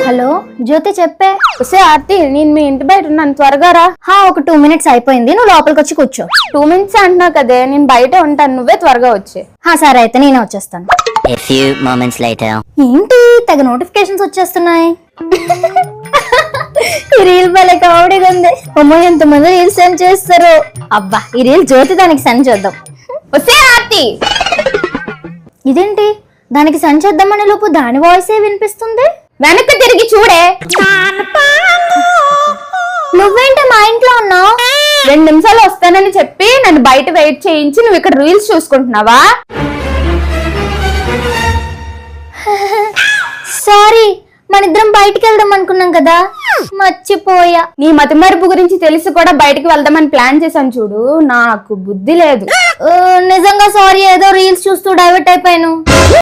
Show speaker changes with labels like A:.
A: Hello జ్యోతి చెప్పే.
B: వస్తే ఆర్తి, నేను మీ ఇంటి బయట ఉన్నాను, త్వరగా రా.
A: ఒక 2 minutes అయిపోయింది, నువ్వు లోపలికి వచ్చి కూర్చో.
B: 2 minutes అంటున్నావు కదే, నేను బయట ఉంటాను, నువ్వే త్వరగా వచ్చే.
A: సరే అయితే నేనే వచ్చేస్తాను.
C: A few moments later.
A: ఏంటి తెగ నోటిఫికేషన్స్ వచ్చేస్తున్నాయి? ఈ రీల్ భలే కామెడీగా ఉంది. అమ్మో ఎంతమంది రీల్ సెండ్ చేస్తారు. అబ్బా ఈ రీల్ జ్యోతి దానికి సెండ్ చేద్దాం.
B: వస్తే ఆర్తి,
A: ఇదేంటి దానికి సెండ్ చేద్దామనే లోపు దాని వాయిసే వినిపిస్తుంది.
B: వెనక్కి తిరిగి చూడే.
A: నువ్వేంటి మా ఇంట్లో ఉన్నావు?
B: 2 నిమిషాలు వస్తానని చెప్పి నన్ను బయట వెయిట్ చేయించి నువ్వు ఇక్కడ రీల్స్ చూసుకుంటున్నావా?
A: సారీ, మనిద్దరం బయటికి వెళ్దాం అనుకున్నాం కదా, మర్చిపోయా.
B: నీ మతిమరుపు గురించి తెలిసి కూడా బయటికి వెళ్దామని ప్లాన్ చేశాను చూడు, నాకు బుద్ధి లేదు.
A: నిజంగా సారీ, ఏదో రీల్స్ చూస్తూ డైవర్ట్ అయిపోయాను.